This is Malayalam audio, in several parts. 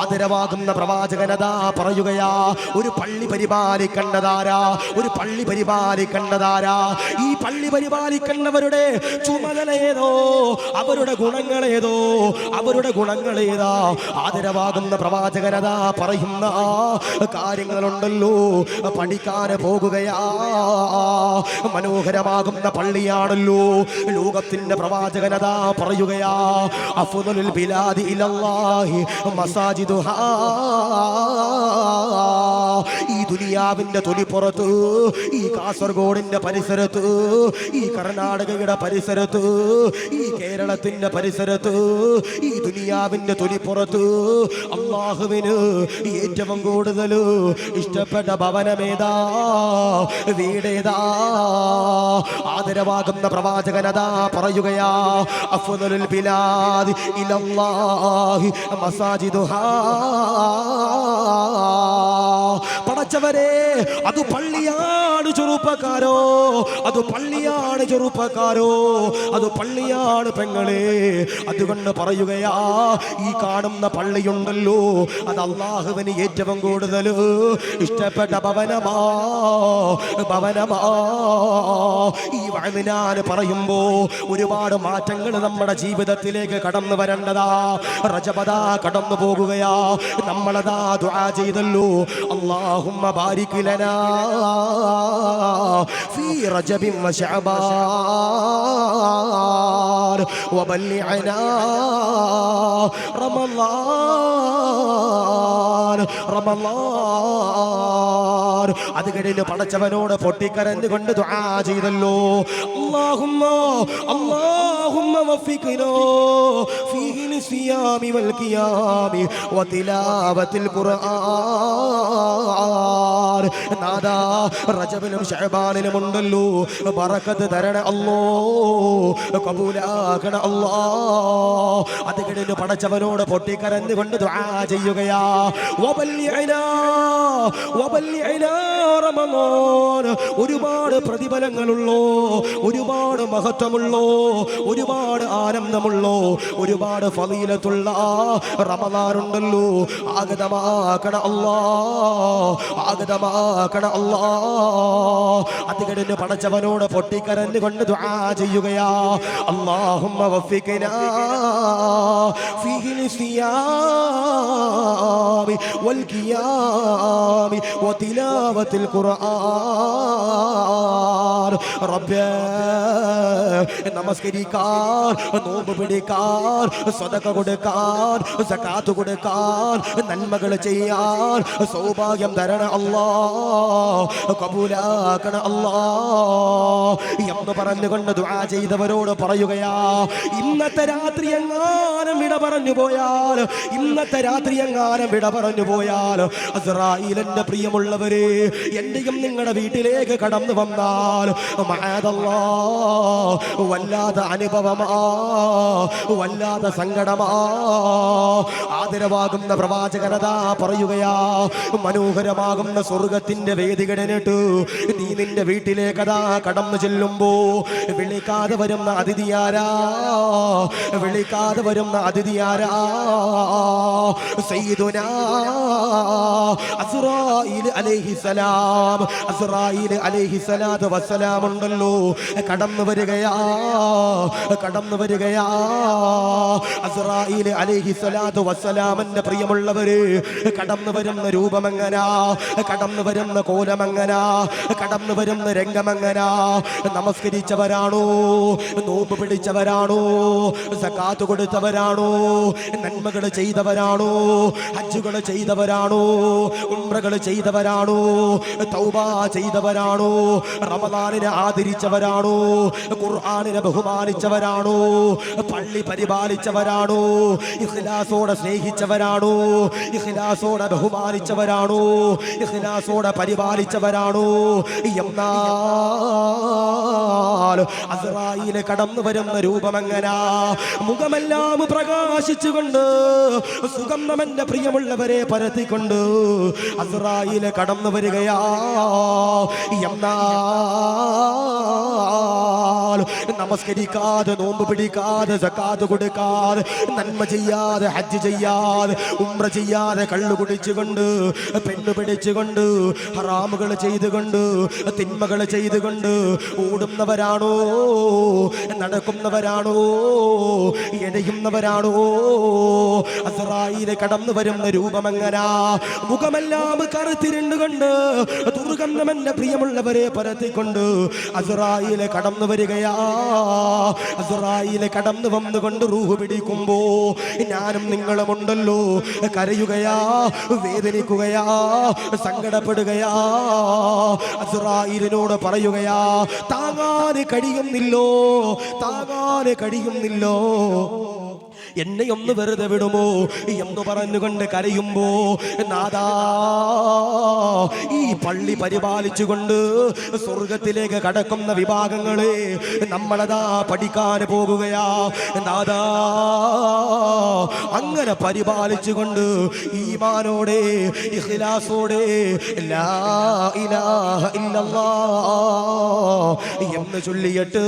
ആദരവാകുന്ന പ്രവാചകനതാ പറയുകയാ, ഒരു പള്ളി പരിപാലിക്കേണ്ടതാരാ? ഒരു പള്ളി പരിപാലിക്കേണ്ടതാരാ? ഈ പള്ളി പരിപാലിക്കേണ്ടവരുടെ ചുമതല ഏതോ, അവരുടെ ഗുണങ്ങളേതോ, അവരുടെ ഗുണങ്ങളേതാ? ആദരവാകുന്ന പ്രവാചകനതാ പറയുന്ന കാര്യങ്ങളുണ്ടല്ലോ, പഠിക്കാൻ പോകുകയാ. മനോഹരമാകുന്ന പള്ളിയാണല്ലോ. ലോകത്തിന്റെ പ്രവാചകനതാ പറയുകയാ, അഫ്ദലുൽ ബിലാദി ഇലല്ലാഹി മസാജിദുഹാ. ഈ ദുനിയാവിന്റെ തൊലിപ്പുറത്ത്, ഈ കാസർഗോഡിന്റെ പരിസരത്ത്, ഈ കർണാടകയുടെ പരിസരത്ത്, ഈ കേരളത്തിന്റെ പരിസരത്ത്, ഈ ദുനിയാവിന്റെ തൊലിപ്പുറത്ത് അല്ലാഹുവിന് ഏറ്റവും കൂടുതൽ ഇഷ്ടപ്പെട്ട ഭവനമേതാ, വീടേതാ? ആദരവാകുന്ന പ്രവാചകനതാ പറയുകയാ, അഫ്ദലുൽ ബിലാദി ഇലല്ലാഹി മസാജിദുഹാ. പടച്ചവരെ, അത് പള്ളിയാണ് ചെറുപ്പക്കാരോ, അത് പള്ളിയാണ് ചെറുപ്പക്കാരോ, അത് പള്ളിയാണ് പെങ്ങളെ. അതുകൊണ്ട് പറയുകയാ, ഈ കാണുന്ന പള്ളിയുണ്ടല്ലോ, അത് അല്ലാഹുവിന് ഏറ്റവും കൂടുതൽ ഇഷ്ടപ്പെട്ട ഭവനമാ, ഭവനമാ. ഈ വഅദിനാൻ പറയുമ്പോ ഒരുപാട് മാറ്റങ്ങൾ നമ്മുടെ ജീവിതത്തിലേക്ക് കടന്നു വരേണ്ടതാ. റജബദാ കടന്നു പോകുകയാ. നമ്മളതാ ദുആ ചെയ്തല്ലോ, അല്ലാഹുമ്മ ബാരിക് ലനാ ഫീ റജബിൻ വ ശഅബാൻ വബല്ലിഅനാ റമളാൻ, റമളാൻ. അത് കഴിഞ്ഞ് പടച്ചവനോട് പൊട്ടിക്കരഞ്ഞുകൊണ്ട് ദുആ ചെയ്തല്ലോ, അല്ലാഹുമ്മ അല്ലാഹുമ്മ വഫിഖ്നാ ഫീഹി ലിസിയാമി വൽ ഖിയാമി വതിലാവത്തിൽ ഖുർആൻ. നാദാ, റജബിലും ശഅബാനിലും ഉണ്ടല്ലോ ബറക്കത്ത് തരണ അല്ലാ, കബൂലാക്കണ അല്ലാ. അത് കഴിഞ്ഞ് പടച്ചവനോട് പൊട്ടിക്കരഞ്ഞുകൊണ്ട് ദുആ ചെയ്യുകയാ, വബല്ലിഅനാ വബല്ലിഅനാ റമളാൻ. ഒരുപാട് പ്രതിഫലങ്ങളുള്ളോ, ഒരുപാട് മഹത്വമുള്ളോ, ഒരുപാട് ആനന്ദമുള്ളോ, ഒരുപാട് ഫളീലത്തുള്ള റമളാനുണ്ടല്ലോ. ആഗതമാക്കണ അല്ലാ, ആഗതമാക്കണ അല്ലാ. അത് കഴിഞ്ഞ് പടച്ചവനോട് പൊട്ടിക്കരഞ്ഞുകൊണ്ട് ദുആ ചെയ്യുകയാ, അല്ലാഹുമ്മ വഫിഖ്നാ ഫീഹി ലിസിയാമി വൽ ഖിയാമി വതിലാവത്തിൽ ഖുർആൻ. റബ്ബേ, നമസ്കരിക്കാൻ, നോമ്പ് പിടിക്കാൻ, സദഖ കൊടുക്കാൻ, സകാത്ത് കൊടുക്കാൻ, നന്മകൾ ചെയ്യാൻ സൗഭാഗ്യം തരണ അല്ലാ, കബൂലാക്കണ അല്ലാ എന്ന് പറഞ്ഞുകൊണ്ട് ദുആ ചെയ്തവരോട് പറയുകയാ, ഇന്നത്തെ രാത്രി എങ്ങാനും വിട പറഞ്ഞു പോയാൽ, ഇന്നത്തെ രാത്രി എങ്ങാനും വിട പറഞ്ഞു പോയാൽ, അസ്റായീലിന്റെ പ്രിയമുള്ളവരെ, എന്റെയും നിങ്ങളുടെ വീട്ടിലേക്ക് കടന്നു വന്നാൽ മഅദല്ലാ, വല്ലാത്ത അനുഭവമാ, വല്ലാത്ത സങ്കടമാ. ആദരവാകുന്ന പ്രവാചകനതാ പറയുകയാ, മനോഹരമാകുന്ന സ്വർഗത്തിന്റെ വേദികടനിട്ട് നീ നിന്റെ വീട്ടിലേക്കതാ കടന്നു ചെല്ലുമ്പോ വിളിക്കാതെ വരുന്ന അതിഥിയാരാ, വിളിക്കാതെ വരുന്ന അതിഥിയാരാ? സയ്യിദുനാ അസ്റായീൽ അലൈഹിസ്സലാം. അസ്റായീൽ അലൈഹിസ്സലാത്തു വസ്സലാം ഉണ്ടല്ലോ, കടന്നു വരികയാ, കടന്നു വരികയാ. അസ്റായീൽ അലൈഹിസ്സലാത്തു വസ്സലാമിന്റെ പ്രിയമുള്ളവര് കടന്നു വരുന്ന രൂപമെങ്ങനാ, കടന്നു വരുന്ന കോലമെങ്ങനാ, കടന്നു വരുന്ന രംഗമെങ്ങനാ? നമസ്കരിച്ചവരാണോ, നോമ്പ് പിടിച്ചവരാണോ, സകാത്ത് കൊടുത്തവരാണോ, നന്മകൾ ചെയ്തവരാണോ, ഹജ്ജുകൾ ചെയ്തവരാണോ, ഉംറകൾ ചെയ്തവരാണോ, തൗബ ചെയ്തവരാണോ, റമദാനിനെ ആദരിച്ചവരാണോ, ഖുർആനിനെ ബഹുമാനിച്ചവരാണോ, പള്ളി പരിപാലിച്ചവരാണോ, ഇഖ്ലാസോടെ സ്നേഹിച്ചവരാണോ, ഇഖ്ലാസോടെ ബഹുമാനിച്ചവരാണോ, ഇഖ്ലാസോടെ പരിപാലിച്ചവരാണോ? എന്നാൽ അസ്റായീൽ കടന്നു വരുന്ന രൂപമെങ്ങനാ? മുഖമെല്ലാം പ്രകാശിച്ചുകൊണ്ട്, സുഗന്ധമെന്റെ പ്രിയമുള്ളവരെ പരത്തിക്കൊണ്ട് അസ്റായീൽ കടന്നു വരികയാ. എന്നാൽ നമസ്കരിക്കാതെ, നോമ്പ് പിടിക്കാതെ, സക്കാത്ത് കൊടുക്കാതെ, നന്മ ചെയ്യാതെ, ഹജ്ജ് ചെയ്യാതെ, ഉംറ ചെയ്യാതെ, കള്ളു കുടിച്ചുകൊണ്ട്, പെണ്ണു പിടിച്ചുകൊണ്ട്, ഹറാമുകൾ ചെയ്തുകൊണ്ട്, തിന്മകൾ ചെയ്തുകൊണ്ട് ഓടുന്നവരാണോ, നടക്കുന്നവരാണോ, എഴയുന്നവരാണോ? അസ്റായീൽ കടന്നു വരുന്ന രൂപമെങ്ങനാ? മുഖമെല്ലാം കറുത്തിരുണ്ടുകൊണ്ട് ദുർഗന്ധമെന്റെ പ്രിയമുള്ളവരെ പരത്തിക്കൊണ്ട് അസ്റായീൽ കടന്നു വരികയാ. അസ്റായീൽ കടന്നു വന്നുകൊണ്ട് റൂഹ് പിടിക്കുമ്പോ ഞാനും നിങ്ങളും ഉണ്ടല്ലോ, കരയുകയാ, വേദനിക്കുകയാ, സങ്കടപ്പെടുകയാ. അസ്റായീലിനോട് പറയുകയാ, താങ്ങാൻ കഴിയുന്നില്ലോ, താങ്ങാൻ കഴിയുന്നില്ലോ, എന്നെ ഒന്ന് വെറുതെ വിടുമോ എന്ന് പറഞ്ഞുകൊണ്ട് കരയുമ്പോ, നാദാ ഈ പള്ളി പരിപാലിച്ചുകൊണ്ട് സ്വർഗത്തിലേക്ക് കടക്കുന്ന വിഭാഗങ്ങളെ നമ്മളതാ പഠിക്കാൻ പോകുകയാ. നാദാ അങ്ങനെ പരിപാലിച്ചുകൊണ്ട് ഈമാനോടെ, ഇഖ്ലാസോടെ ലാ ഇലാഹ ഇല്ലല്ലാഹ് എന്ന് ചൊല്ലിയിട്ട്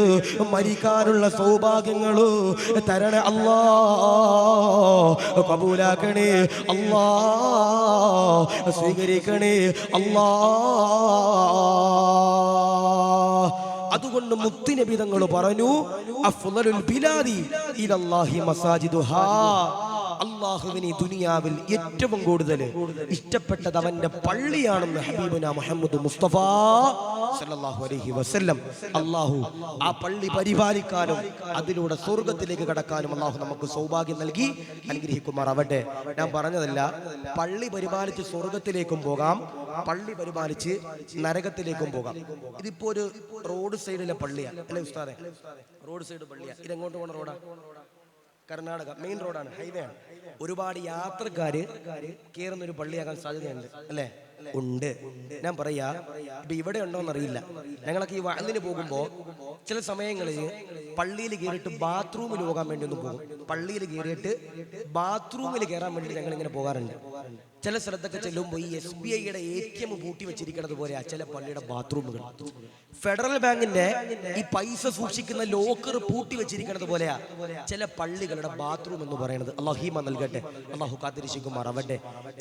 മരിക്കാനുള്ള സൗഭാഗ്യങ്ങള് തരണേ അല്ലാ, കബൂലാക്കണേ അല്ലാ, സ്വീകരിക്കണേ അല്ലാ. അതുകൊണ്ട് മുത്തുനബി തങ്ങൾ പറഞ്ഞു, അഫ്ളലുൽ ബിലാദി ഇലല്ലാഹി മസാജിദുഹാ, അല്ലാഹുവിന് ദുനിയാവിൽ ഏറ്റവും കൂടുതൽ ഇഷ്ടപ്പെട്ടത് അവന്റെ പള്ളിയാണെന്ന് ഹബീബുന മുഹമ്മദ് മുസ്തഫ സല്ലല്ലാഹു അലൈഹി വസല്ലം. അല്ലാഹു ആ പള്ളി പരിപാലിക്കാനും അതിലൂടെ സ്വർഗത്തിലേക്ക് കടക്കാനും അല്ലാഹു നമുക്ക് സൗഭാഗ്യം നൽകി അനുഗ്രഹിക്കുമാറാവട്ടെ. ഞാൻ പറഞ്ഞതല്ല, പള്ളി പരിപാലിച്ച് സ്വർഗത്തിലേക്കും പോകാം, പള്ളി പരിപാലിച്ച് നരകത്തിലേക്കും പോകാം. ഇതിപ്പോ ഒരു റോഡ് സൈഡിലെ പള്ളിയാണ് അല്ലെ ഉസ്താദെ? റോഡ് സൈഡ് പള്ളിയാണ്. ഇതെങ്ങോട്ട് പോണ റോഡാ? കർണാടക മെയിൻ റോഡാണ്, ഹൈവേ ആണ്. ഒരുപാട് യാത്രക്കാര് കയറുന്നൊരു പള്ളിയാകാൻ സാധ്യതയുണ്ട് അല്ലേ? ഉണ്ട്. ഞാൻ പറയാ, ഇപ്പൊ ഇവിടെ ഉണ്ടോന്നറിയില്ല. ഞങ്ങളൊക്കെ ഈ വഅലിന് പോകുമ്പോ ചില സമയങ്ങളിൽ പള്ളിയിൽ കയറിയിട്ട് ബാത്റൂമിൽ പോകാൻ വേണ്ടി ഒന്ന് പോകും. പള്ളിയിൽ കയറിയിട്ട് ബാത്റൂമിൽ കയറാൻ വേണ്ടി ഞങ്ങൾ ഇങ്ങനെ പോകാറുണ്ട്. ചില സ്ഥലത്തൊക്കെ ചെല്ലുമ്പോൾ ഈ SBIയുടെ ATM പൂട്ടി വെച്ചിരിക്കുന്നത് പോലെയാ ചില പള്ളിയുടെ ബാത്റൂമുകൾ. ഫെഡറൽ ബാങ്കിന്റെ ഈ പൈസ സൂക്ഷിക്കുന്ന ലോക്കർ പൂട്ടി വെച്ചിരിക്കുന്നത് പോലെയാ ചില പള്ളികളുടെ ബാത്റൂം എന്ന് പറയുന്നത്. അല്ലാഹു നൽകട്ടെ, അല്ലാഹു കാത്തിരിക്കുമാറാവട്ടെ.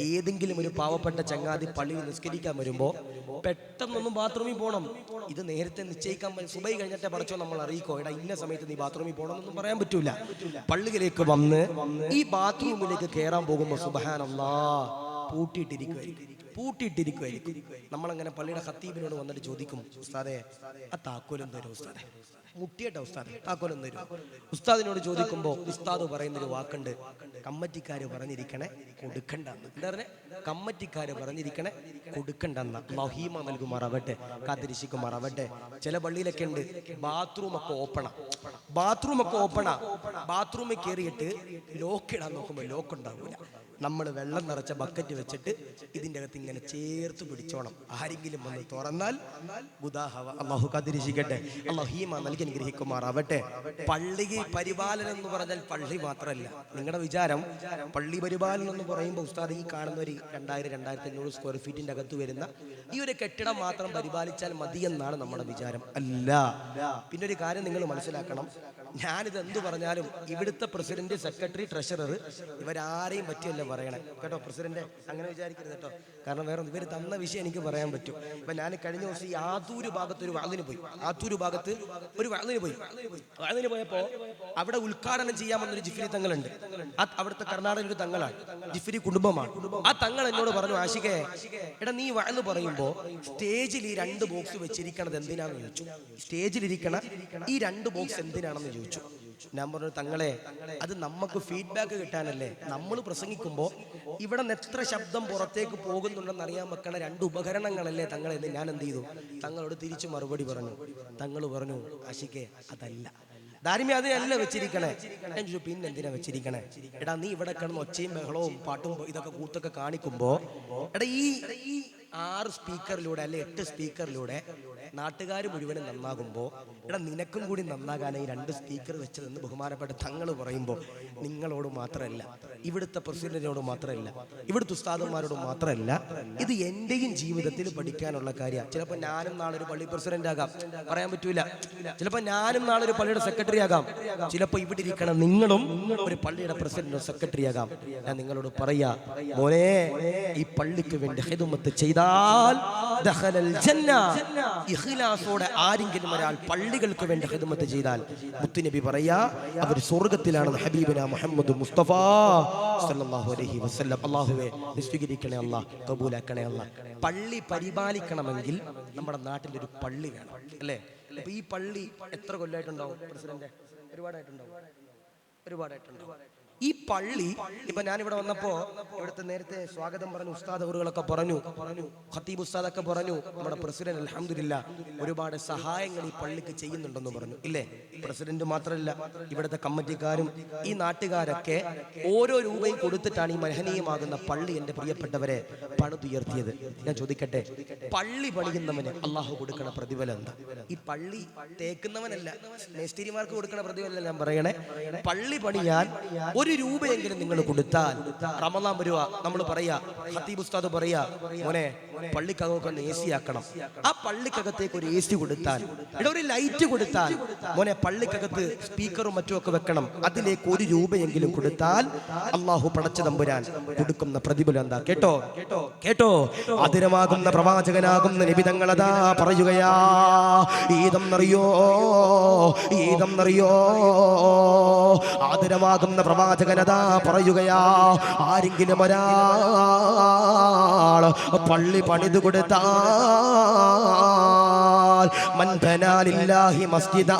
ഏതെങ്കിലും ഒരു പാവപ്പെട്ട ചങ്ങാതി പള്ളിയിൽ നിസ്കരിക്കാൻ വരുമ്പോ പെട്ടെന്നൊന്നും ബാത്റൂമിൽ പോകണം, ഇത് നേരത്തെ നിശ്ചയിക്കാൻ സുബൈ കഴിഞ്ഞിട്ട് പഠിച്ചോ നമ്മൾ അറിയിക്കോ, എടാ ഇന്ന സമയത്ത് നീ ബാത്റൂമിൽ പോകണമെന്നൊന്നും പറയാൻ പറ്റൂല. പള്ളിയിലേക്ക് വന്ന് ഈ ബാത്റൂമിലേക്ക് കയറാൻ പോകുമ്പോ സുബ്ഹാനല്ലാഹ് പൂട്ടിയിട്ടിരിക്കുമായിരിക്കും. നമ്മളങ്ങനെ പള്ളിയുടെ ഖത്തീബിനോട് വന്നിട്ട് ചോദിക്കും, ഉസ്താദെ ആ താക്കോലും തരും ഉസ്താദെ, മുട്ടിയട്ടെ ഉസ്താദെ താക്കോലും തരും. ഉസ്താദിനോട് ചോദിക്കുമ്പോൾ ഉസ്താദ് പറയുന്നൊരു വാക്കുണ്ട്, കമ്മറ്റിക്കാര് പറഞ്ഞിരിക്കണേ കൊടുക്കണ്ടെന്ന്. എന്താ പറഞ്ഞേ? കമ്മറ്റിക്കാര് പറഞ്ഞിരിക്കണേ കൊടുക്കണ്ടെന്ന. അല്ലാഹു നൽകുമാറാവട്ടെ, കാത്തിരിക്കുമാറാവട്ടെ. ചില പള്ളിയിലൊക്കെ ഉണ്ട് ബാത്റൂമൊക്കെ ഓപ്പണാ, ബാത്റൂമിൽ കയറിയിട്ട് ലോക്ക് ഇടാൻ നോക്കുമ്പോൾ ലോക്ക് ഉണ്ടാവില്ല. നമ്മൾ വെള്ളം നിറച്ച ബക്കറ്റ് വെച്ചിട്ട് ഇതിൻ്റെ അകത്ത് ഇങ്ങനെ ചേർത്ത് പിടിച്ചോണം. ആരെങ്കിലും വന്ന് തുറന്നാൽ ഗുദാഹവ. അല്ലാഹു കാത്തിരിക്കട്ടെ, അല്ലാഹു നൽകി അനുഗ്രഹിക്കുമാറാവട്ടെ. പള്ളി പരിപാലനം എന്ന് പറഞ്ഞാൽ പള്ളി മാത്രമല്ല. നിങ്ങളുടെ വിചാരം പള്ളി പരിപാലനം എന്ന് പറയുമ്പോൾ ഉസ്താദ് ഈ കാണുന്ന ഒരു 2000-2500 സ്ക്വയർ ഫീറ്റിന്റെ അകത്ത് വരുന്ന ഈ ഒരു കെട്ടിടം മാത്രം പരിപാലിച്ചാൽ മതിയെന്നാണ് നമ്മുടെ വിചാരം. അല്ല. പിന്നെ ഒരു കാര്യം നിങ്ങൾ മനസ്സിലാക്കണം, ഞാനിത് എന്ത് പറഞ്ഞാലും ഇവിടുത്തെ പ്രസിഡന്റ്, സെക്രട്ടറി, ട്രഷറർ ഇവരാരെയും പറ്റിയല്ല പറയണേ കേട്ടോ. പ്രസിഡന്റ് അങ്ങനെ വിചാരിക്കരുത് കേട്ടോ. കാരണം വേറെ ഇവർ തന്ന വിഷയം എനിക്ക് പറയാൻ പറ്റും. ഇപ്പൊ ഞാൻ കഴിഞ്ഞ ദിവസം ഈ ആത്തൂര് ഭാഗത്ത് ഒരു വഅലിന് പോയി. വഅലിന് പോയപ്പോ അവിടെ ഉദ്ഘാടനം ചെയ്യാമെന്നൊരു ജിഫ്രി തങ്ങളുണ്ട്. അവിടുത്തെ കർണാടക ഒരു തങ്ങളാണ്, ജിഫ്രി കുടുംബമാണ്. ആ തങ്ങൾ എന്നോട് പറഞ്ഞു, ആഷിഖേ എടാ നീ വഅല് പറയുമ്പോ സ്റ്റേജിൽ ഈ 2 ബോക്സ് വെച്ചിരിക്കണത് എന്തിനാണെന്ന് ചോദിച്ചു. സ്റ്റേജിലിരിക്കണ ഈ 2 ബോക്സ് എന്തിനാണെന്ന് ചോദിച്ചു. ഞാൻ പറഞ്ഞു, തങ്ങളെ അത് നമുക്ക് ഫീഡ്ബാക്ക് കിട്ടാനല്ലേ. നമ്മൾ പ്രസംഗിക്കുമ്പോൾ ഇവിടെ നിന്ന് എത്ര ശബ്ദം പുറത്തേക്ക് പോകുന്നുണ്ടെന്ന് അറിയാൻ വെക്കണ 2 ഉപകരണങ്ങളല്ലേ തങ്ങളെന്ന്. ഞാൻ എന്ത് ചെയ്തു, തങ്ങളോട് തിരിച്ചു മറുപടി പറഞ്ഞു. തങ്ങൾ പറഞ്ഞു, ആഷിഖേ അതല്ല, ദാരിമി അതിനല്ല വെച്ചിരിക്കണേ. ഞാൻ ചോദിച്ചു, പിന്നെ എന്തിനാ വെച്ചിരിക്കണേ? എടാ നീ ഇവിടെ കിടന്ന് ഒച്ചയും ബഹളവും പാട്ടും ഇതൊക്കെ കൂത്തൊക്കെ കാണിക്കുമ്പോ എടാ ഈ 6 സ്പീക്കറിലൂടെ അല്ലെ 8 സ്പീക്കറിലൂടെ നാട്ടുകാർ മുഴുവനും നന്നാകുമ്പോ എടാ നിനക്കും കൂടി നന്നാകാനായി 2 സ്പീക്കർ വെച്ചതെന്ന് ബഹുമാനപ്പെട്ട തങ്ങൾ പറയുമ്പോൾ നിങ്ങളോട് മാത്രമല്ല ഇവിടുത്തെ പ്രസിഡന്റിനോട് മാത്രമല്ല, ഇവിടുത്തെ ഉസ്താദന്മാരോട് മാത്രമല്ല, ഇത് എന്റെയും ജീവിതത്തിൽ പഠിക്കാനുള്ള കാര്യമാണ്. ചിലപ്പോൾ ഞാനും നാളെ ഒരു പള്ളി പ്രസിഡന്റ് ആകാം, പറയാൻ പറ്റൂല. ചിലപ്പോൾ ഞാനും നാളെ ഒരു പള്ളിയുടെ സെക്രട്ടറി ആകാം. ചിലപ്പോൾ ഇവിടെ ഇരിക്കണം നിങ്ങളും ഒരു പള്ളിയുടെ പ്രസിഡന്റോ സെക്രട്ടറി ആകാം. ഞാൻ നിങ്ങളോട് പറയാ, മോനെ, ഈ പള്ളിക്ക് വേണ്ടി ഖിദ്മത്ത് ചെയ്താൽ ദഖലൽ ജന്ന. ഇഖ്ലാസോടെ ആരെങ്കിലും ഒരാൾ പള്ളികൾക്ക് വേണ്ടി ഖിദ്മത്ത് ചെയ്താൽ മുത്തുനബി പറയാ അവർ സ്വർഗ്ഗത്തിലാണെന്ന് ഹബീബിന മുഹമ്മദ് മുസ്തഫ സല്ലല്ലാഹു അലൈഹി വസല്ലം. അല്ലാഹുവേ സ്വീകരിക്കണേ അല്ലാഹ്, കബൂലാക്കണേ അല്ലാഹ്. പള്ളി പരിപാലിക്കണമെങ്കിൽ നമ്മുടെ നാട്ടിൽ ഒരു പള്ളി വേണം, അല്ലേ? അപ്പൊ ഈ പള്ളി എത്ര കൊല്ലമായിട്ടുണ്ടാവും പ്രസിഡന്റ്? ഒരുപാടായിട്ടുണ്ടാവും. ഈ പള്ളി ഇപ്പൊ ഞാനിവിടെ വന്നപ്പോ ഇവിടുത്തെ നേരത്തെ സ്വാഗതം പറഞ്ഞു, ഉസ്താദ് അവറുകളൊക്കെ പറഞ്ഞു, ഖത്തീബ് ഉസ്താദൊക്കെ പറഞ്ഞു, നമ്മുടെ പ്രസിഡന്റ് അൽഹംദുലില്ലാ ഒരുപാട് സഹായങ്ങൾ ഈ പള്ളിക്ക് ചെയ്യുന്നുണ്ടെന്ന് പറഞ്ഞു, ഇല്ലേ? പ്രസിഡന്റ് മാത്രമല്ല, ഇവിടുത്തെ കമ്മിറ്റിക്കാരും ഈ നാട്ടുകാരൊക്കെ ഓരോ രൂപയും കൊടുത്തിട്ടാണ് ഈ മഹനീയമാകുന്ന പള്ളി എന്റെ പ്രിയപ്പെട്ടവരെ പണിതുയർത്തിയത്. ഞാൻ ചോദിക്കട്ടെ, പള്ളി പണിയുന്നവന് അള്ളാഹു കൊടുക്കണ പ്രതിഫലം എന്താ? ഈ പള്ളി തേക്കുന്നവനല്ല, മേസ്തിരിമാർക്ക് കൊടുക്കണ പ്രതിഫലം ഞാൻ പറയണേ. പള്ളി പണിയാൻ ഒരു രൂപയെങ്കിലും നിങ്ങൾ കൊടുത്താൽ, റമദാൻ വരുക, നമ്മൾ പറയാ, ഖത്തീബ് ഉസ്താദ് പറയാ, മോനെ പള്ളിക്കകമൊക്കെ ഒന്ന് AC ആക്കണം. ആ പള്ളിക്കകത്തേക്ക് ഒരു AC കൊടുത്താൽ, ഇവിടെ ഒരു ലൈറ്റ് കൊടുത്താൽ, മോനെ പള്ളിക്കകത്ത് സ്പീക്കറും മറ്റുമൊക്കെ വെക്കണം, അതിലേക്ക് ഒരു രൂപയെങ്കിലും കൊടുത്താൽ അള്ളാഹു പടച്ച തമ്പുരാൻ കൊടുക്കുന്ന പ്രതിഫലം എന്താ? കേട്ടോ കേട്ടോ, അതിരമാകുന്ന പ്രവാചകനാകുന്ന നബി തങ്ങളതാ പറയുകയാ, ഈദെന്നറിയോ ആദരമാകുന്ന പ്രവാചകനതാ പറയുകയാ, ആരെങ്കിലും ഒരാൾ പള്ളി പണിതു കൊടുത്താൽ, മൻ ബനാ ലില്ലാഹി മസ്ജിദാ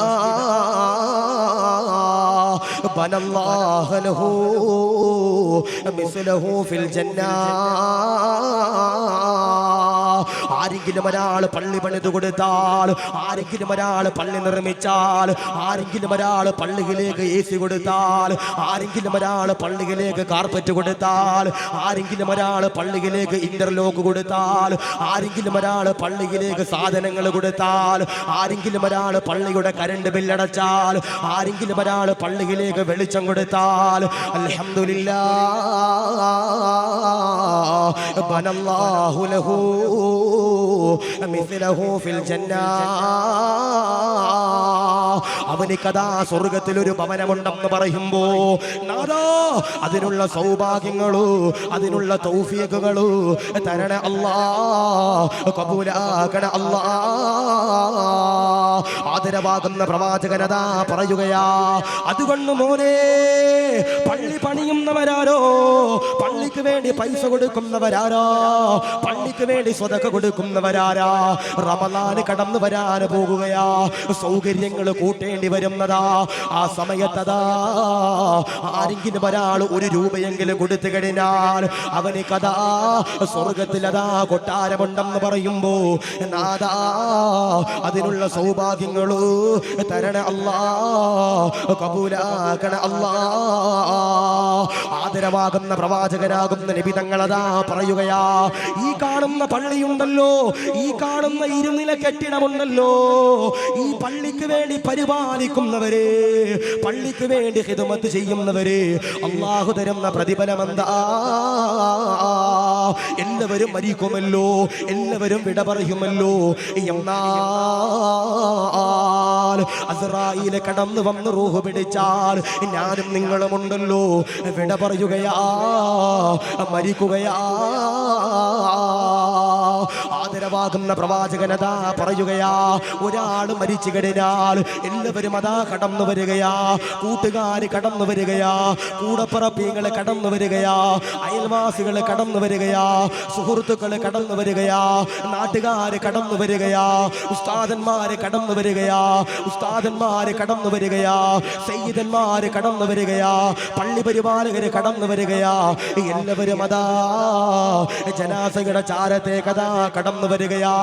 ബനല്ലാഹു ലഹു മിസ്ലഹു ഫിൽ ജന്നാ. ആരെങ്കിലും ഒരാൾ പള്ളി പണിതു കൊടുത്താൽ, ആരെങ്കിലും ഒരാൾ പള്ളി നിർമ്മിച്ചാൽ, ആരെങ്കിലും ഒരാൾ പള്ളിയിലേക്ക് AC കൊടുത്താൽ, ആരെങ്കിലും ഒരാൾ പള്ളിയിലേക്ക് കാർപ്പറ്റ് കൊടുത്താൽ, ആരെങ്കിലും ഒരാൾ പള്ളിയിലേക്ക് ഇന്റർലോക്ക് കൊടുത്താൽ, ആരെങ്കിലും ഒരാൾ പള്ളിയിലേക്ക് സാധനങ്ങൾ കൊടുത്താൽ, ആരെങ്കിലും ഒരാൾ പള്ളിയുടെ കറണ്ട് ബില്ലടച്ചാൽ, ആരെങ്കിലും ഒരാൾ പള്ളിയിലേക്ക് വെളിച്ചം കൊടുത്താൽ, അൽഹംദുലില്ലാഹ് ബനല്ലാഹു ലഹു മിസ്ലഹു ഫിൽ ജന്നാ. അവനിക്കതാ സ്വർഗത്തിൽ ഒരു ഭവനമുണ്ടെന്ന് പറയുമ്പോ, നാദാ അതിനുള്ള സൗഭാഗ്യങ്ങളോ അതിനുള്ള തൗഫീഖുകളോ തരണേ അല്ലാഹ്, കബൂലാക്കണേ അല്ലാഹ്. ആദരവാകുന്ന പ്രവാചകനതാ പറയുകയാ, അതുകൊണ്ട് മോനെ, പള്ളി പണിയുന്നവരാരോ, പള്ളിക്ക് വേണ്ടി പൈസ കൊടുക്കുന്നവരാരോ, പള്ളിക്ക് വേണ്ടി സ്വതക്ക കൊടുക്കുന്നവരാരാ, റമളാൻ കടന്നു വരാൻ പോകുകയാ, സൗകര്യങ്ങൾ കൂട്ടേണ്ടി വരുന്നതാ. ആ സമയത്തതാ ആരെങ്കിലും ഒരാൾ ഒരു രൂപയെങ്കിലും കൊടുത്തു കഴിഞ്ഞാൽ അവനിക്കതാ സ്വർഗത്തിലതാ കൊട്ടാരമുണ്ടെന്ന് പറയുമ്പോ, നാദാ അതിനുള്ള സൗഭാഗ്യങ്ങളോ തരണേ അല്ലാഹ്, കബൂലാക്കണേ അല്ലാഹ്. ആദരവാകുന്ന പ്രവാചകനാകുന്ന നബി തങ്ങളതാ പറയുകയാ, ഈ കാണുന്ന പള്ളിയുണ്ടല്ലോ, ഈ കാണുന്ന ഇരുനില കെട്ടിടമുണ്ടല്ലോ, ഈ പള്ളിക്ക് വേണ്ടി പരിപാലിക്കുന്നവരെ, പള്ളിക്ക് വേണ്ടി ഖിദ്മത്ത് ചെയ്യുന്നവരെ അല്ലാഹു തരുന്ന പ്രതിഫലം എന്താ? എല്ലാവരും മരിക്കുമല്ലോ, എല്ലാവരും വിട പറയുമല്ലോ, എന്നാൽ അസ്റായീൽ കടന്നു വന്ന് റൂഹ് പിടിച്ചാൽ ഞാനും നിങ്ങളും ഉണ്ടല്ലോ, വിട പറയുകയാ, മരിക്കുകയാ. ആദരവാകുന്ന പ്രവാചകനതാ പറയുകയാ, ഒരാൾ മരിച്ചു കഴിഞ്ഞാൽ എല്ലാവരും അതാ കടന്നു വരികയാ, കൂട്ടുകാര് കടന്നു വരികയാ, കൂടപ്പറപ്പീങ്ങള് കടന്നു വരികയാ, അയൽവാസികള് കടന്നു വരികയാ, സുഹൃത്തുക്കള് കടന്നു വരികയാ, നാട്ടുകാര് കടന്നു വരികയാ, ഉസ്താദന്മാര് കടന്നു വരികയാ, ഉസ്താദന്മാര് കടന്നു വരികയാ, സയ്യിദന്മാര് കടന്നു വരികയാ, പള്ളി പരിപാലകര് കടന്നു വരികയാ. എല്ലാവരും അതാ ജനാസയുടെ ചാരത്തേക്കതാ കടന്നു വരികയാ.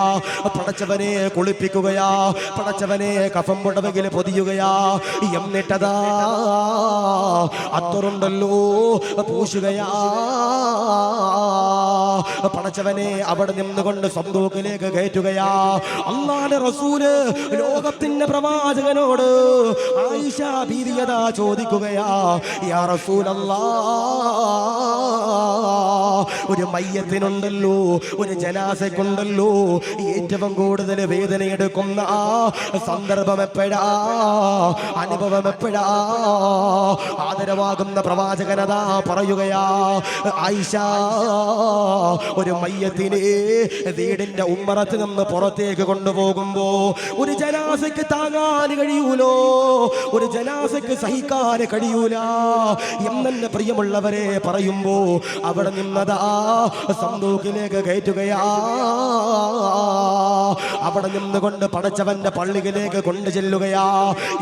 പടച്ചവനെ കുളിപ്പിക്കുകയാ, പടച്ചവനെ കഫം പുടവകിൽ പൊതിയുകയാ, എന്നിട്ടതാ അത്തറുണ്ടല്ലോ പൂശുകയാ. പടച്ചവനെ അവിടെ നിന്നുകൊണ്ട് സന്തൂക്കിലേക്ക് കയറ്റുകയാ. അല്ലാഹുവിന്റെ റസൂല് ലോകത്തിന്റെ പ്രവാചകനോട് ആയിഷ ബീവിയതാ ചോദിക്കുകയാ, യാ റസൂലല്ലാഹ്, ഒരു മയ്യത്തിനുണ്ടല്ലോ, ഒരു ജനാസക്കുണ്ടല്ലോ, ഏറ്റവും കൂടുതൽ വേദനയെടുക്കുന്ന സന്ദർഭം എപ്പോഴാ, അനുഭവം എപ്പോഴാ? ആദരവാകുന്ന പ്രവാചകനതാ പറയുകയാ, ആയിഷ, ഒരു മയ്യത്തിനെ വീടിന്റെ ഉമ്മറത്ത് നിന്ന് പുറത്തേക്ക് കൊണ്ടുപോകുമ്പോ ഒരു ജനാസയ്ക്ക് താങ്ങാൻ കഴിയൂലോ, ഒരു ജനാസയ്ക്ക് സഹിക്കാൻ കഴിയൂല എന്നെ പ്രിയമുള്ളവരെ പറയുമ്പോ അവിടെ നിന്നതാ സന്തൂക്കിലേക്ക് കയറ്റുകയാ. അവിടെ നിന്നുകൊണ്ട് പടച്ചവന്റെ പള്ളിയിലേക്ക് കൊണ്ടു ചെല്ലുകയാ.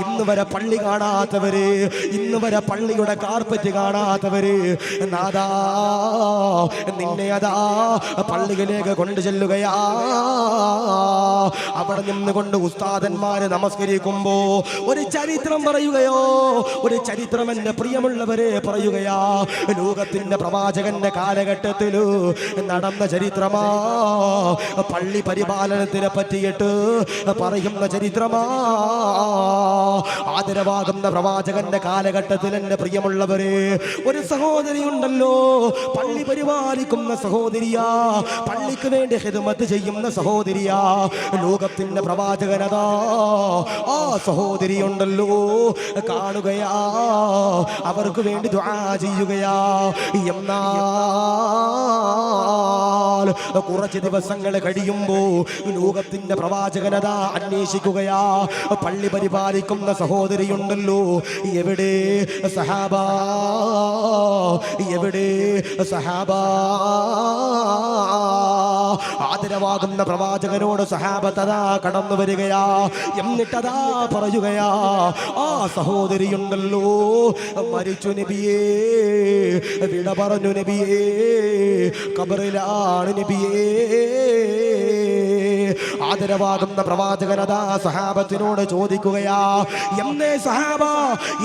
ഇന്ന് വരെ പള്ളി കാണാത്തവര്, ഇന്ന് വരെ പള്ളിയുടെ കാർപ്പറ്റ് കാണാത്തവര്, നാദാ നിന്നെ അതാ പള്ളിയിലേക്ക് കൊണ്ടു ചെല്ലുകയാ. അവിടെ നിന്നുകൊണ്ട് ഉസ്താദന്മാര് നമസ്കരിക്കുമ്പോ ഒരു ചരിത്രം പറയുകയോ, ഒരു ചരിത്രം എന്റെ പ്രിയമുള്ളവരെ പറയുകയാ. ലോകത്തിന്റെ പ്രവാചകന്റെ കാലഘട്ടത്തില് നടന്ന ചരിത്രമാ, പള്ളി പരിപാലനത്തിനെ പറ്റിയിട്ട് പറയുന്ന ചരിത്രമാ. ആദരവാകുന്ന പ്രവാചകന്റെ കാലഘട്ടത്തിൽ എന്റെ പ്രിയമുള്ളവരെ ഒരു സഹോദരി ഉണ്ടല്ലോ, പള്ളി പരിപാലിക്കുന്ന സഹോദരിയാ, പള്ളിക്ക് വേണ്ടി ഖിദ്മത്ത് ചെയ്യുന്ന സഹോദരിയാ. ലോകത്തിന്റെ പ്രവാചകനതാ ആ സഹോദരി ഉണ്ടല്ലോ കാണുകയാ, അവർക്ക് വേണ്ടി ദുആ ചെയ്യുകയാ. എന്നാൽ കുറച്ച് ദിവസങ്ങൾ കഴിയുമ്പോ ലോകത്തിന്റെ പ്രവാചകനതാ അന്വേഷിക്കുകയാ, പള്ളി പരിപാലിക്കുന്ന സഹോദരിയുണ്ടല്ലോ, എവിടെ സഹാബ, എവിടെ സഹാബ? ആദരവാകുന്ന പ്രവാചകനോട് സഹാബത്തതാ കടന്നു വരികയാ. എന്നിട്ടതാ പറയുകയാ, ആ സഹോദരിയുണ്ടല്ലോ മരിച്ചു നബിയേ, വിട പറഞ്ഞു നബിയേ, ഖബറിലാണ് നബിയേ. ആദരവാകുന്ന പ്രവാചകനതാ സഹാബത്തിനോട് ചോദിക്കുകയാ, എന്തേ സഹാബ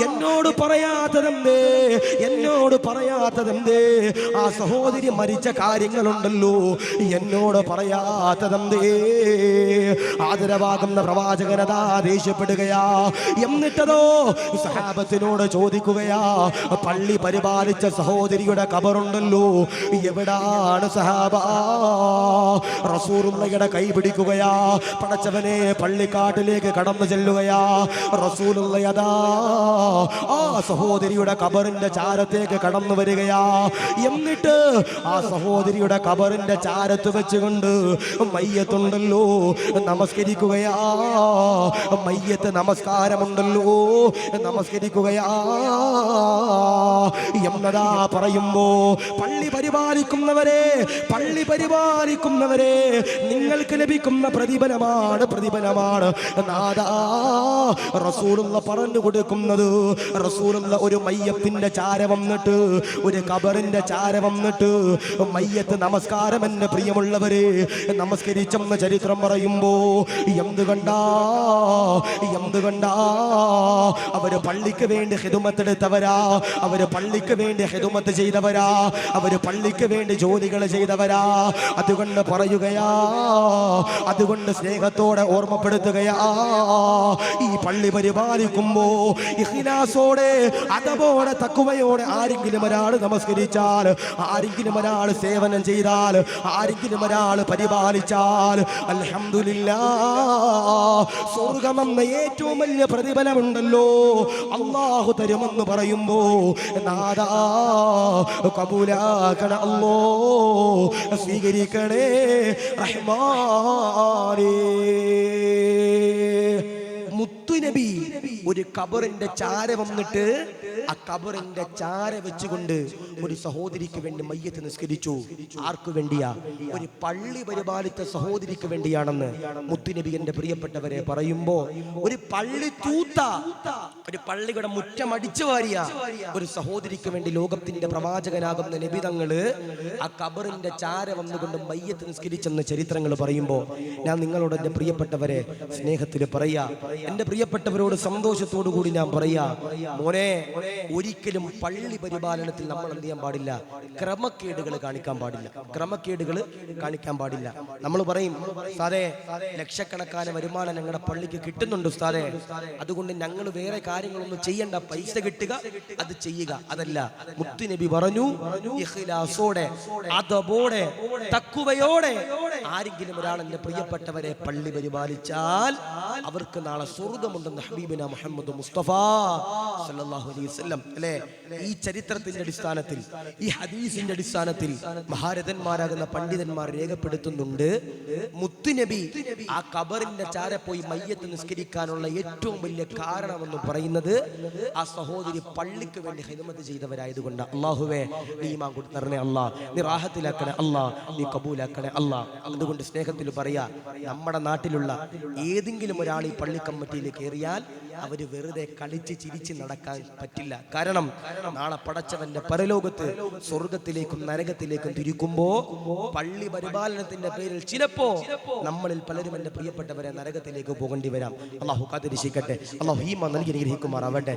എന്നോട് പറയാത്തതെന്തേ, എന്നോട് പറയാത്തതെന്തേ? ആ സഹോദരി മരിച്ച കാര്യങ്ങളുണ്ടല്ലോ, എന്നോട് പറയാത്തതെന്തേ? ആദരവാകുന്ന പ്രവാചകനതാ ദേഷ്യപ്പെടുകയാ. എന്നിട്ടതോ സഹാബത്തിനോട് ചോദിക്കുകയാ, പള്ളി പരിപാലിച്ച സഹോദരിയുടെ ഖബറുണ്ടല്ലോ, എവിടാണ് സഹാബ? റസൂലുള്ളാഹിയുടെ കൈ പിടിക്കുകയാ. പടച്ചവനെ പള്ളിക്കാട്ടിലേക്ക് കടന്നു ചെല്ലുകയാ. റസൂലുള്ളാഹിയതാ ആ സഹോദരിയുടെ ഖബറിന്റെ ചാരത്തേക്ക് കടന്നു വരികയാ. എന്നിട്ട് ആ സഹോദരിയുടെ ഖബറിന്റെ ചാരത്ത് വെച്ചുകൊണ്ട് മയ്യത്തുണ്ടല്ലോ നമസ്കരിക്കുകയാ. മയ്യത്ത് നമസ്കാരമുണ്ടല്ലോ നമസ്കരിക്കുകയാ എന്നതാ പറയുമ്പോ, പള്ളി പരിപാലിക്കുന്നവരെ, പള്ളി പരിപാലിക്കുന്നവരെ, നിങ്ങൾക്ക് ലഭിക്കുന്ന പ്രതിഫലമാണ്, പ്രതിഫലമാണ് നാദാ റസൂലുള്ള പറഞ്ഞു കൊടുക്കുന്നത്. റസൂലുള്ള ഒരു മയ്യത്തിന്റെ ചാര വന്നിട്ട്, ഒരു ഖബറിന്റെ ചാര വന്നിട്ട് മയ്യത്ത് നമസ്കാരം എന്റെ പ്രിയമുള്ളവരെ നമസ്കരിച്ചെന്ന ചരിത്രം പറയുമ്പോ എന്തുകൊണ്ടാ, എന്തുകൊണ്ടാ? അവര് പള്ളിക്ക് വേണ്ടി ഖിദ്മത്തെടുത്തവരാ, അവര് പള്ളിക്ക് വേണ്ടി ഖിദ്മത്ത് ചെയ്തവരാ, അവര് പള്ളിക്ക് വേണ്ടി ജോലികൾ ചെയ്തവരാ. അതുകൊണ്ട് പറയുകയാ, അതുകൊണ്ട് സ്നേഹത്തോടെ ഓർമ്മപ്പെടുത്തുകയാ, ഈ പള്ളി പരിപാലിക്കുമ്പോ ഇഖ്ലാസോടെ, അതബോടെ, തഖ്വയോടെ ആരെങ്കിലും ഒരാൾ നമസ്കരിച്ചാൽ, ആരെങ്കിലും ഒരാൾ സേവനം ചെയ്താൽ, ആരെങ്കിലും ഒരാൾ പരിപാലിച്ചാൽ, അൽഹംദുലില്ലാഹ്, സ്വർഗ്ഗമെന്ന ഏറ്റവും വലിയ പ്രതിഫലമുണ്ടല്ലോ അല്ലാഹു തരുമെന്ന് പറയുമ്പോ നാദാ കബൂലാക്കണ അല്ലോ, സ്വീകരിക്കണേ റഹ്മാനേ. മുത്തുനബി ഒരു ഖബറിന്റെ ചാര വന്നിട്ട് ആ ഖബറിന്റെ ചാര വെച്ചുകൊണ്ട് ഒരു സഹോദരിക്ക് വേണ്ടി മയ്യത്ത് നിസ്കരിച്ചു. ആർക്കു വേണ്ടിയാ? ഒരു പള്ളി പരിപാലിച്ച സഹോദരിക്ക് വേണ്ടിയാണെന്ന് മുത്തുനബി എന്റെ പ്രിയപ്പെട്ടവരെ പറയുമ്പോ, ഒരു പള്ളി തൂത്ത, ഒരു പള്ളിയുടെ മുറ്റം അടിച്ചു വാരിയ ഒരു സഹോദരിക്ക് വേണ്ടി ലോകത്തിന്റെ പ്രവാചകനാകുന്ന നബി തങ്ങള് ആ ഖബറിന്റെ ചാര വന്നുകൊണ്ട് മയ്യത്ത് നിസ്കരിച്ചെന്ന് ചരിത്രങ്ങൾ പറയുമ്പോ, ഞാൻ നിങ്ങളോട് എന്റെ പ്രിയപ്പെട്ടവരെ സ്നേഹത്തിൽ പറയാ, എന്റെ പ്രിയപ്പെട്ടവരോട് സന്തോഷത്തോടു കൂടി ഞാൻ പറയാ, മോനെ ഒരിക്കലും പള്ളി പരിപാലനത്തിൽ നമ്മൾ എന്ത് ചെയ്യാൻ പാടില്ല? ക്രമക്കേടുകൾ കാണിക്കാൻ പാടില്ല. ക്രമക്കേടുകൾ കാണിക്കാൻ പാടില്ല. നമ്മൾ പറയും, ഉസ്താദേ ലക്ഷക്കണക്കാന വരുമാനം ഞങ്ങളുടെ പള്ളിക്ക് കിട്ടുന്നുണ്ട് ഉസ്താദേ, അതുകൊണ്ട് ഞങ്ങൾ വേറെ കാര്യങ്ങളൊന്നും ചെയ്യണ്ട, പൈസ കിട്ടുക അത് ചെയ്യുക. അതല്ല, മുത്തുനബി പറഞ്ഞു ഇഖ്ലാസോടെ അദബോടെ തഖ്വയോടെ ആരെങ്കിലും ഒരാൾ എന്റെ പ്രിയപ്പെട്ടവരെ പള്ളി പരിപാലിച്ചാൽ അവർക്ക് നാളെ സ്വർഗ്ഗമുണ്ടെന്ന് ഹബീബിന മുഹമ്മദ് മുസ്തഫ സല്ലല്ലാഹു അലൈഹി വസല്ലം. അല്ലേ? ഈ ചരിത്രത്തിന്റെ അടിസ്ഥാനത്തിൽ, ഈ ഹദീസിന്റെ അടിസ്ഥാനത്തിൽ മഹാരഥന്മാരാകുന്ന പണ്ഡിതന്മാർ രേഖപ്പെടുത്തുന്നുണ്ട്, മുത്തുനബി ആ ഖബറിന്റെ ചാരെ പോയി മയ്യത്ത് നിസ്കരിക്കാനുള്ള ഏറ്റവും വലിയ കാരണമെന്ന് പറയുന്നത് ആ സഹോദരി പള്ളിക്ക് വേണ്ടി ഖിദ്മത്ത് ചെയ്തവരായതുകൊണ്ട്. അല്ലാഹുവേ നീ ഈമാൻ കൊടുത്തരണേ അല്ലാ, നീ റാഹത്തിലാക്കണേ അല്ലാ, നീ കബൂലാക്കണേ അല്ലാ. അതുകൊണ്ട് സ്നേഹത്തിൽ പറയാ, നമ്മുടെ നാട്ടിലുള്ള ഏതെങ്കിലും ഒരാൾ ഈ പള്ളി കമ്മിറ്റിയിൽ കയറിയാൽ അവര് വെറുതെ കളിച്ച് ചിരിച്ച് നടക്കാൻ പറ്റില്ല. കാരണം നാളെ പടച്ചവന്റെ പരലോകത്ത് സ്വർഗത്തിലേക്കും നരകത്തിലേക്കും തിരിക്കുമ്പോ പള്ളി പരിപാലനത്തിന്റെ പേരിൽ ചിലപ്പോ നമ്മളിൽ പലരും എന്റെ പ്രിയപ്പെട്ടവരെ നരകത്തിലേക്ക് പോകേണ്ടി വരാം. അല്ലാഹു കാത്തിരക്ഷിക്കട്ടെ. അല്ലാഹു ഈമാൻ നൽകി അനുഗ്രഹിക്കുമാറാവട്ടെ.